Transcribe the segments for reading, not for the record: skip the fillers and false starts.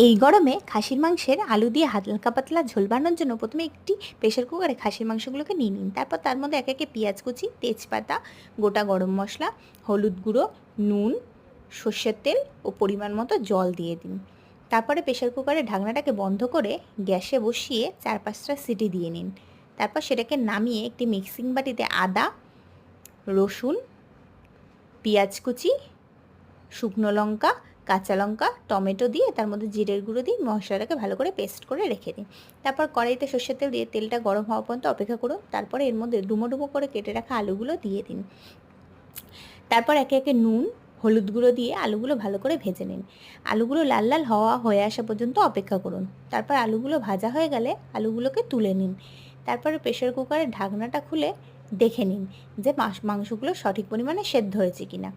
এই গরমে খাসির মাংসের আলু দিয়ে হালকা পাতলা ঝোল বানানোর জন্য প্রথমে একটি প্রেশার কুকারে খাসির মাংসগুলোকে নিয়ে নিন। তারপর তার মধ্যে একে একে পেঁয়াজ কুচি, তেজপাতা, গোটা গরম মশলা, হলুদ গুঁড়ো, নুন, সর্ষের তেল ও পরিমাণ মতো জল দিয়ে দিন। তারপরে প্রেশার কুকারের ঢাকনাটাকে বন্ধ করে গ্যাসে বসিয়ে 4-5টা সিটি দিয়ে নিন। তারপর সেটাকে নামিয়ে একটি মিক্সিং বাটিতে আদা, রসুন, পেঁয়াজ কুচি, শুকনো লঙ্কা, কাঁচা লঙ্কা, টমেটো দিয়ে তার মধ্যে জিরের গুঁড়ো দিয়ে মশলাটাকে ভালো করে পেস্ট করে রেখে দিন। তারপর কড়াইতে সর্ষের তেল দিয়ে তেলটা গরম হওয়া পর্যন্ত অপেক্ষা করুন। তারপরে এর মধ্যে ডুমো ডুমো করে কেটে রাখা আলুগুলো দিয়ে দিন। তারপর একে একে নুন, হলুদ গুঁড়ো দিয়ে আলুগুলো ভালো করে ভেজে নিন। আলুগুলো লাল লাল হয়ে আসা পর্যন্ত অপেক্ষা করুন। তারপর আলুগুলো ভাজা হয়ে গেলে আলুগুলোকে তুলে নিন। তারপরে প্রেশার কুকারের ঢাকনাটা খুলে দেখে নিন যে মাংসগুলো সঠিক পরিমাণে সেদ্ধ হয়েছে কিনা।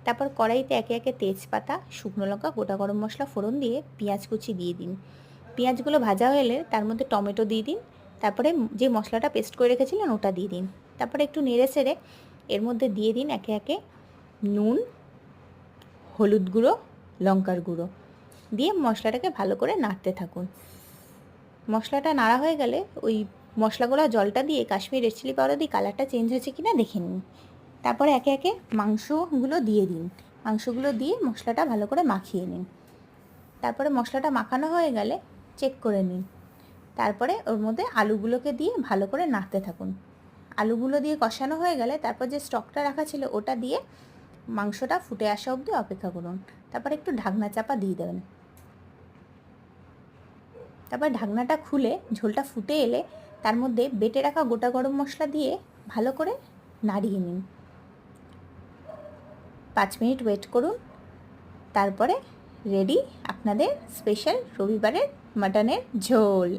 তারপর কড়াইতে একে একে তেজপাতা, শুকনো লঙ্কা, গোটা গরম মশলা ফোড়ন দিয়ে পেঁয়াজ কুচি দিয়ে দিন। পেঁয়াজগুলো ভাজা হয়ে এলে তার মধ্যে টমেটো দিয়ে দিন। তারপরে যে মশলাটা পেস্ট করে রেখেছিলেন ওটা দিয়ে দিন। তারপরে একটু নেড়ে চেড়ে এর মধ্যে দিয়ে দিন একে একে নুন, হলুদ গুঁড়ো, লঙ্কার গুঁড়ো দিয়ে মশলাটাকে ভালো করে নাড়তে থাকুন। মশলাটা নাড়া হয়ে গেলে ওই মশলাগুলো জলটা দিয়ে কাশ্মীরি রেড চিলি পাউডার দিয়ে কালারটা চেঞ্জ হয়েছে কিনা দেখে নিন। তারপরে একে একে মাংসগুলো দিয়ে দিন। মাংসগুলো দিয়ে মশলাটা ভালো করে মাখিয়ে নিন। তারপরে মশলাটা মাখানো হয়ে গেলে চেক করে নিন। তারপরে ওর মধ্যে আলুগুলোকে দিয়ে ভালো করে নাড়তে থাকুন। আলুগুলো দিয়ে কষানো হয়ে গেলে তারপর যে স্টকটা রাখা ছিল ওটা দিয়ে মাংসটা ফুটে আসা অবধি অপেক্ষা করুন। তারপর একটু ঢাকনা চাপা দিয়ে দেবেন। তারপর ঢাকনাটা খুলে ঝোলটা ফুটে এলে তার মধ্যে বেটে রাখা গোটা গরম মশলা দিয়ে ভালো করে নাড়িয়ে নিন। 5 মিনিট ওয়েট করুন। তারপরে রেডি আপনাদের স্পেশাল রবিবারের মাটনের ঝোল।